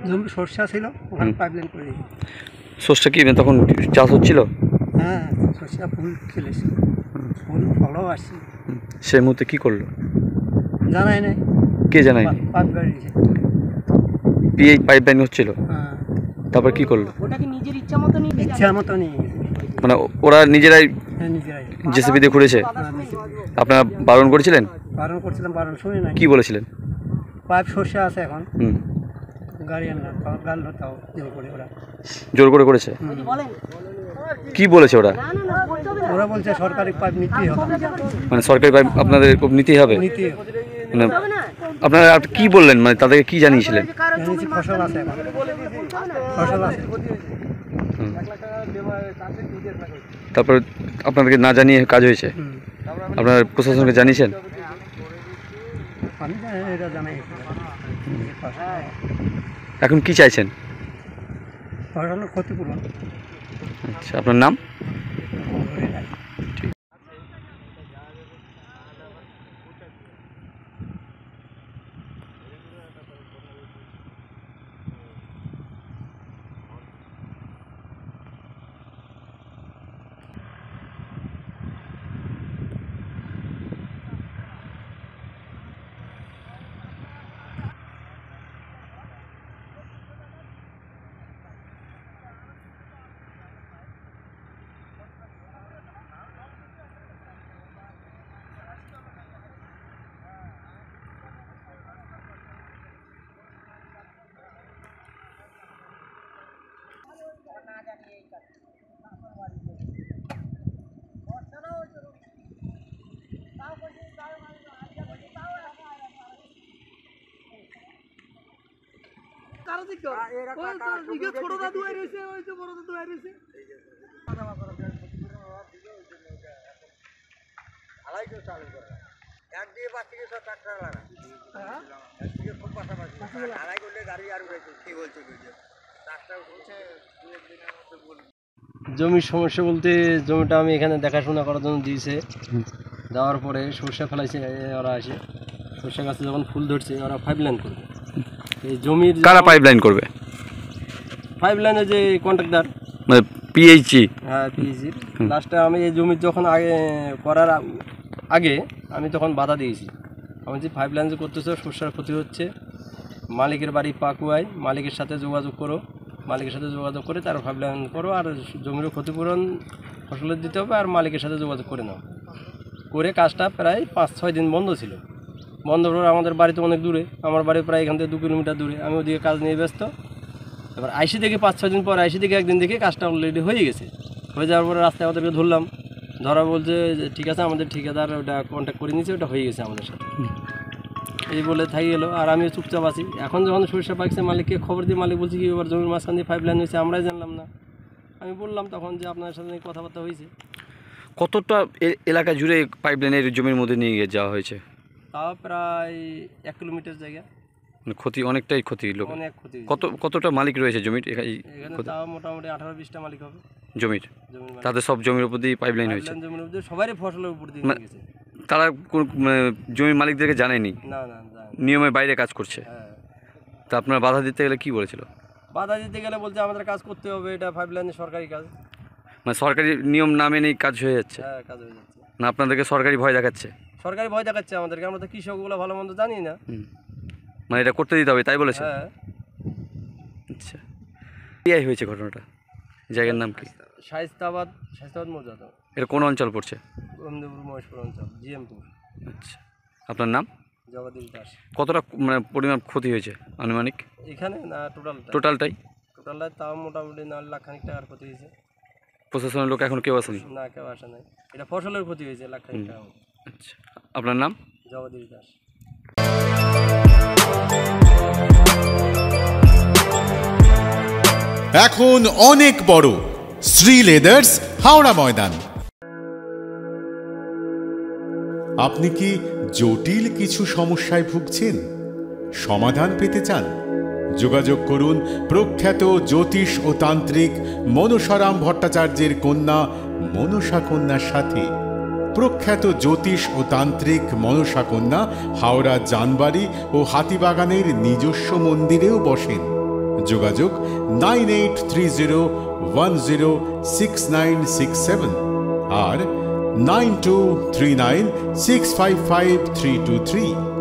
জমি সরষা ছিল, ওখানে পাইপলাইন করে দিয়েছে। সরষা কি তখন চাষ হচ্ছিল? হ্যাঁ, সরষা ফুল খেলেছে, ফুল ফলও আসছে। সেই মুহূর্তে কি করলো জানাই নাই। কে জানাই? পাইপ গাড়িয়েছে। পাইপলাইন হচ্ছিল, হ্যাঁ। তারপর কি করলো? ওটাকে নিজের ইচ্ছা মতো নিয়ে মানে ওরা নিজেরাই নিজেরাই জেসিবি দিয়ে খুঁড়েছে? আপনারা বারণ করেছিলেন? বারণ করছিলাম, বারণ শুনে নাই। কি বলেছিলেন? পাইপ সরষা আছে এখন, গাড়ি আনলাম, গাল হতাও জোর করে করেছে। কি বলেছে ওরা? ওরা বলছে সরকারি পাইপ নিতেই হবে। মানে সরকারি পাইপ আপনাদের নিতেই হবে? মানে আপনারা কি বললেন, মানে তাদেরকে কি জানিয়েছিলেন? ফসল আছে এখন, ফসল আছে। তারপর আপনাদেরকে না জানিয়ে কাজ হয়েছে? আপনারা প্রশাসনকে জানিয়েছেন? আমি এটা জানাই। এখন কি চাইছেন? ফসলের ক্ষতিপূরণ। আচ্ছা, আপনার নাম? ছোট দাদু রয়েছে, ওই যে বড় দাদু রয়েছে। একদিকে পাশে সব ট্রাক্টর লাগা, একদিকে খুব পাশাপাশি আড়াই করলে গাড়ি আর উঠেছে। কি বলছে ট্রাক্টর উঠছে 2-1 দিনের মধ্যে বলবে। জমির সমস্যা বলতে, জমিটা আমি এখানে দেখাশোনা করার জন্য দিয়েছে, দেওয়ার পরে সরষে ফেলাইছে। ওরা আসে সরষে গাছে যখন ফুল ধরছে, ওরা পাইপলাইন করবে। এই জমির কারা পাইপলাইন করবে? পাইপলাইনের যে কন্ট্রাক্টর, মানে পিএইচই। হ্যাঁ, পিএইচই। লাস্টে আমি এই জমির যখন আগে করার আগে আমি তখন বাধা দিয়েছি। আমি যে পাইপলাইন যে করতেছে, সরষার ক্ষতি হচ্ছে, মালিকের বাড়ি পাকুয়ায়, মালিকের সাথে যোগাযোগ করো, মালিকের সাথে যোগাযোগ করে তার পাইপলাইন করো, আর জমিরও ক্ষতিপূরণ ফসলের দিতে হবে, আর মালিকের সাথে যোগাযোগ করে নাও। করে কাজটা প্রায় 5-6 দিন বন্ধ ছিল। বন্ধ করে আমাদের বাড়ি তো অনেক দূরে, আমার বাড়ি প্রায় এখান থেকে 2 কিলোমিটার দূরে। আমি ওদিকে কাজ নিয়ে ব্যস্ত। এবার আইসি থেকে 5-6 দিন পর আইসি থেকে একদিন দেখে কাজটা অলরেডি হয়ে গেছে। হয়ে যাওয়ার পরে রাস্তায় ওদেরকে ধরলাম, ধরা বলছে যে ঠিক আছে, আমাদের ঠিকাদার ওটা কন্ট্যাক্ট করে নিয়েছে, ওটা হয়ে গেছে আমাদের সাথে, এই বলে থাকি গেলো। আর আমিও চুপচাপ আছি। এখন যখন সরিষা পাকছে, মালিককে খবর দিয়ে মালিক বলছে কি এবার জমির মাঝখান দিয়ে পাইপলাইন হয়েছে, আমরাই জানলাম না। আমি বললাম তখন যে আপনার সাথে কথাবার্তা হয়েছে। কতটা এলাকা জুড়ে পাইপলাইনের জমির মধ্যে নিয়ে গিয়ে যাওয়া হয়েছে? তাও প্রায় 1 কিলোমিটার জায়গা। মানে ক্ষতি, অনেকটাই ক্ষতি। লোক অনেক ক্ষতি। কতটা মালিক রয়েছে জমির? এখানে তাও মোটামুটি 18-20টা মালিক হবে জমির। তাদের সব জমির উপর দিয়ে পাইপলাইন হয়েছে? জমির উপর দিয়ে, সবারই ফসলের উপর দিয়ে গেছে। তারা মানে জমির মালিকদেরকে জানেনি? না না, নিয়মের বাইরে কাজ করছে। হ্যাঁ। তা আপনারা বাধা দিতে গেলে কি বলেছিল? বাধা দিতে গেলে বলছে আমাদের কাজ করতে হবে, এটা পাইপলাইনের সরকারি কাজ। মানে সরকারি নিয়ম না মেনেই কাজ হয়ে যাচ্ছে? হ্যাঁ, কাজ হয়ে যাচ্ছে। না আপনাদেরকে সরকারি ভয় দেখাচ্ছে? সরকারি ভয় দেখাচ্ছে আমাদেরকে, আমরা তো কৃষকগুলো ভালো মন্দ জানি না। মানে এটা করতে দিতে হবে তাই বলেছে? হ্যাঁ। আচ্ছা, এই হয়েছে ঘটনাটা? জায়গার নাম কি? শায়েস্তাবাদ মৌজা। এটা কোন অঞ্চল পড়ছে? গোবিন্দপুর মহেশপুর অঞ্চল, জিএমপুর। আচ্ছা, আপনার নাম? জগদীশ দাস। কতটা মানে পরিমাণ ক্ষতি হয়েছে আনুমানিক এখানে? না, টোটালটাই তাও মোটামুটি 9 লাখ খানিক টাকার ক্ষতি হয়েছে। প্রশাসনের লোক এখন কেউ আসেনি? না, কেউ আসে নাই। এটা ফসলের ক্ষতি হয়েছে লাখ খানিক টাকা। আচ্ছা, আপনার নাম? জগদীশ দাস। এখন অনেক বড় শ্রী লেদার্স হাওড়া ময়দান। আপনি কি জটিল কিছু সমস্যায় ভুগছেন? সমাধান পেতে চান? যোগাযোগ করুন প্রখ্যাত জ্যোতিষ ও তান্ত্রিক মনসারাম ভট্টাচার্যের কন্যা মনসা কন্যার সাথে। প্রখ্যাত জ্যোতিষ ও তান্ত্রিক মনসা কন্যা হাওড়া জানবাড়ি ও হাতিবাগানের নিজস্ব মন্দিরেও বসেন। যোগাযোগ 9830106967 আর 9239655323।